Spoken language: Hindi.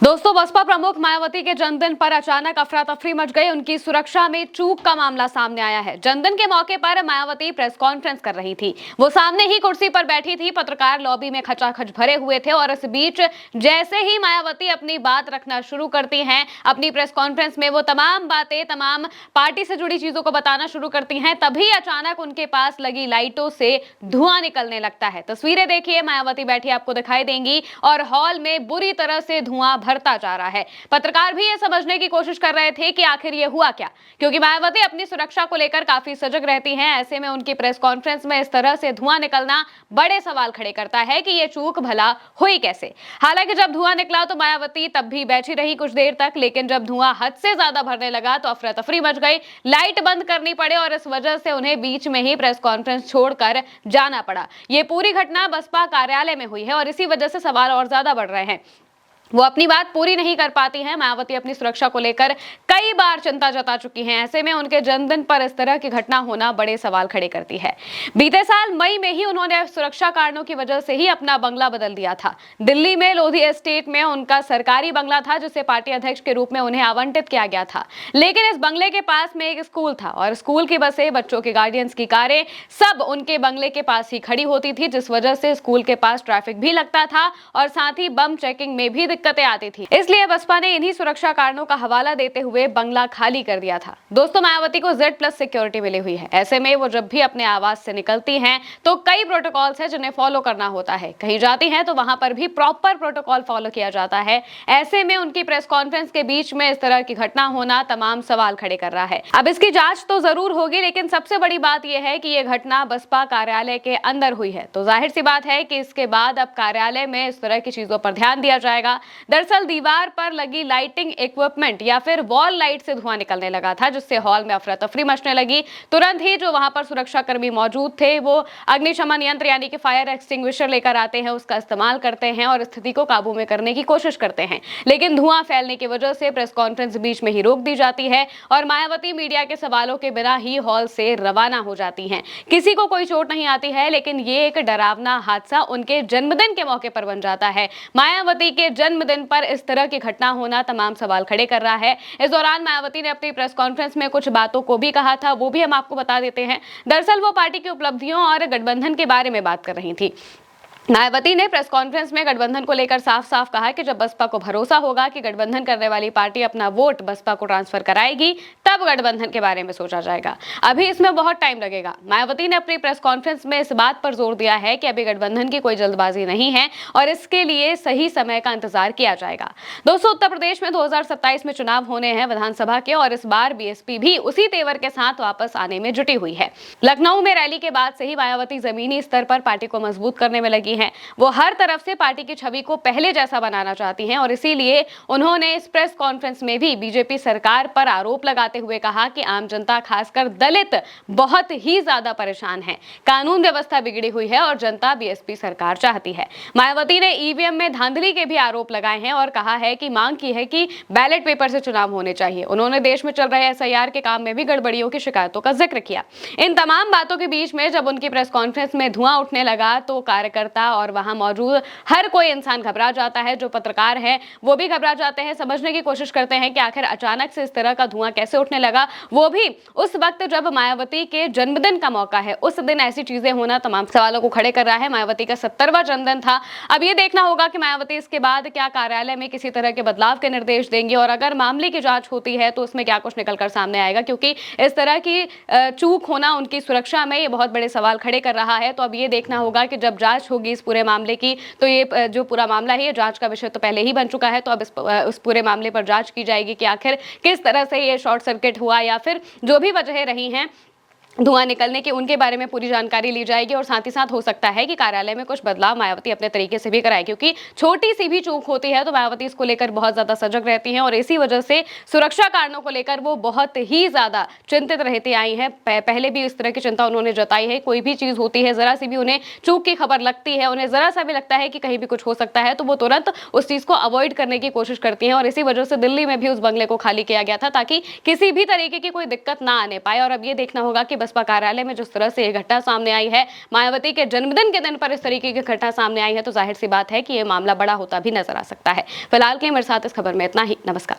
दोस्तों, बसपा प्रमुख मायावती के जन्मदिन पर अचानक अफरा तफरी मच गई। उनकी सुरक्षा में चूक का मामला सामने आया है। जन्मदिन के मौके पर मायावती प्रेस कॉन्फ्रेंस कर रही थी। वो सामने ही कुर्सी पर बैठी थी। पत्रकार लॉबी में खचाखच भरे हुए थे और इस बीच जैसे ही मायावती अपनी बात रखना शुरू करती हैं, अपनी प्रेस कॉन्फ्रेंस में वो तमाम बातें, तमाम पार्टी से जुड़ी चीजों को बताना शुरू करती हैं, तभी अचानक उनके पास लगी लाइटों से धुआं निकलने लगता है। तस्वीरें देखिए, मायावती बैठी आपको दिखाई देंगी और हॉल में बुरी तरह से धुआं भरता जा रहा है। पत्रकार भी ये समझने की कोशिश कर रहे थे कि आखिर ये हुआ क्या, क्योंकि मायावती अपनी सुरक्षा को लेकर काफी सजग रहती हैं। ऐसे में उनकी प्रेस कॉन्फ्रेंस में इस तरह से धुआं निकलना बड़े सवाल खड़े करता है कि ये चूक भला हुई कैसे। हालांकि जब धुआं निकला तो मायावती तब भी बैठी रही कुछ देर तक, लेकिन जब धुआं हद से ज्यादा भरने लगा तो अफरा तफरी मच गई। लाइट बंद करनी पड़े और इस वजह से उन्हें बीच में ही प्रेस कॉन्फ्रेंस छोड़कर जाना पड़ा। ये पूरी घटना बसपा कार्यालय में हुई है और इसी वजह से सवाल और ज्यादा बढ़ रहे हैं। वो अपनी बात पूरी नहीं कर पाती हैं। मायावती अपनी सुरक्षा को लेकर कई बार चिंता जता चुकी हैं। ऐसे में उनके जन्मदिन पर इस तरह की घटना होना बड़े सवाल खड़े करती है। बीते साल मई में ही उन्होंने सुरक्षा कारणों की वजह से ही अपना बंगला बदल दिया था। दिल्ली में लोधी एस्टेट में उनका सरकारी बंगला था, जिसे पार्टी अध्यक्ष के रूप में उन्हें आवंटित किया गया था। लेकिन इस बंगले के पास में एक स्कूल था और स्कूल की बसें, बच्चों के गार्डियंस की कारें सब उनके बंगले के पास ही खड़ी होती थी, जिस वजह से स्कूल के पास ट्रैफिक भी लगता था और साथ ही बम चेकिंग में भी दिक्कतें आती थी। इसलिए बसपा ने इन्हीं सुरक्षा कारणों का हवाला देते हुए बंगला खाली कर दिया था। दोस्तों, मायावती को Z+ सिक्योरिटी मिली हुई है। ऐसे में वो जब भी अपने आवास से निकलती हैं तो कई प्रोटोकॉल्स हैं जिन्हें फॉलो करना होता है। कहीं जाती हैं तो वहां पर भी प्रॉपर प्रोटोकॉल फॉलो किया जाता है। ऐसे में उनकी प्रेस कॉन्फ्रेंस के बीच में इस तरह की घटना होना तमाम सवाल खड़े कर रहा है। अब इसकी जांच तो जरूर होगी, लेकिन सबसे बड़ी बात यह है कि यह घटना बसपा कार्यालय के अंदर हुई है, तो जाहिर सी बात है कि इसके बाद अब कार्यालय में इस तरह की चीजों पर ध्यान दिया जाएगा। दरअसल दीवार पर लगी लाइटिंग इक्विपमेंट या फिर वॉल लाइट से धुआं निकलने लगा था, जिससे हॉल में अफरा तफरी मचने लगी। तुरंत ही जो वहां पर सुरक्षा कर्मी मौजूद थे वो अग्निशमन यंत्र यानी कि फायर एक्सटिंग्विशर लेकर आते हैं, उसका इस्तेमाल करते हैं और स्थिति को काबू में करने की कोशिश करते हैं। लेकिन धुआं फैलने की वजह से प्रेस कॉन्फ्रेंस बीच में ही रोक दी जाती है और मायावती मीडिया के सवालों के बिना ही हॉल से रवाना हो जाती हैं। किसी को कोई चोट नहीं आती है, लेकिन ये एक डरावना हादसा उनके जन्मदिन के मौके पर बन जाता है। मायावती के जन्मदिन पर इस तरह की घटना होना तमाम सवाल खड़े कर रहा है। इस दौरान मायावती ने अपनी प्रेस कॉन्फ्रेंस में कुछ बातों को भी कहा था, वो भी हम आपको बता देते हैं। दरअसल वो पार्टी की उपलब्धियों और गठबंधन के बारे में बात कर रही थी। मायावती ने प्रेस कॉन्फ्रेंस में गठबंधन को लेकर साफ साफ कहा कि जब बसपा को भरोसा होगा कि गठबंधन करने वाली पार्टी अपना वोट बसपा को ट्रांसफर कराएगी, तब गठबंधन के बारे में सोचा जाएगा। अभी इसमें बहुत टाइम लगेगा। मायावती ने अपनी प्रेस कॉन्फ्रेंस में इस बात पर जोर दिया है कि अभी गठबंधन की कोई जल्दबाजी नहीं है और इसके लिए सही समय का इंतजार किया जाएगा। दोस्तों, उत्तर प्रदेश में 2027 में चुनाव होने हैं विधानसभा के और इस बार बीएसपी भी उसी तेवर के साथ वापस आने में जुटी हुई है। लखनऊ में रैली के बाद से ही मायावती जमीनी स्तर पर पार्टी को मजबूत करने में लगी हैं। वो हर तरफ से पार्टी की छवि को पहले जैसा बनाना चाहती हैं और इसीलिए उन्होंने इस प्रेस कॉन्फ्रेंस में भी बीजेपी सरकार पर आरोप लगाते हुए कहा कि आम जनता, खासकर दलित, बहुत ही ज्यादा परेशान है। कानून व्यवस्था बिगड़ी हुई है और जनता बीएसपी सरकार चाहती है। मायावती ने ईवीएम में धांधली के भी आरोप लगाए हैं और कहा है कि मांग की है कि बैलेट पेपर से चुनाव होने चाहिए। उन्होंने देश में चल रहे एसआईआर के काम में भी गड़बड़ियों की शिकायतों का जिक्र किया। इन तमाम बातों के बीच में जब उनकी प्रेस कॉन्फ्रेंस में धुआं उठने लगा तो कार्यकर्ता और वहां मौजूद हर कोई इंसान घबरा जाता है। जो पत्रकार है वो भी घबरा जाते हैं, समझने की कोशिश करते हैं कि आखिर अचानक से इस तरह का धुआं कैसे उठने लगा, वो भी उस वक्त जब मायावती के जन्मदिन का मौका है। उस दिन ऐसी चीजें होना तमाम सवालों को खड़े कर रहा है। मायावती का 70वां जन्मदिन था। अब ये देखना होगा कि मायावती इसके बाद क्या कार्यालय में किसी तरह के बदलाव के निर्देश देंगे और अगर मामले की जांच होती है तो उसमें क्या कुछ निकलकर सामने आएगा, क्योंकि इस तरह की चूक होना उनकी सुरक्षा में ये बहुत बड़े सवाल खड़े कर रहा है। तो अब ये देखना होगा कि जब जांच होगी इस पूरे मामले की, तो ये जो पूरा मामला है ये जांच का विषय तो पहले ही बन चुका है। तो अब उस पूरे मामले पर जांच की जाएगी कि आखिर किस तरह से ये शॉर्ट सर्किट हुआ या फिर जो भी वजह रही हैं धुआं निकलने की, उनके बारे में पूरी जानकारी ली जाएगी। और साथ ही साथ हो सकता है कि कार्यालय में कुछ बदलाव मायावती अपने तरीके से भी कराए, क्योंकि छोटी सी भी चूक होती है तो मायावती इसको लेकर बहुत ज्यादा सजग रहती हैं और इसी वजह से सुरक्षा कारणों को लेकर वो बहुत ही ज्यादा चिंतित रहती आई हैं। पहले भी इस तरह की चिंता उन्होंने जताई है। कोई भी चीज होती है, जरा सी भी उन्हें चूक की खबर लगती है, उन्हें जरा सा भी लगता है कि कहीं भी कुछ हो सकता है, तो वो तुरंत उस चीज को अवॉइड करने की कोशिश करती हैं। और इसी वजह से दिल्ली में भी उस बंगले को खाली किया गया था ताकि किसी भी तरीके की कोई दिक्कत ना आने पाए। और अब ये देखना होगा कि बसपा कार्यालय में जिस तरह से ये घटना सामने आई है, मायावती के जन्मदिन के दिन पर इस तरीके की घटना सामने आई है, तो जाहिर सी बात है कि ये मामला बड़ा होता भी नजर आ सकता है। फिलहाल के मेरे साथ इस खबर में इतना ही। नमस्कार।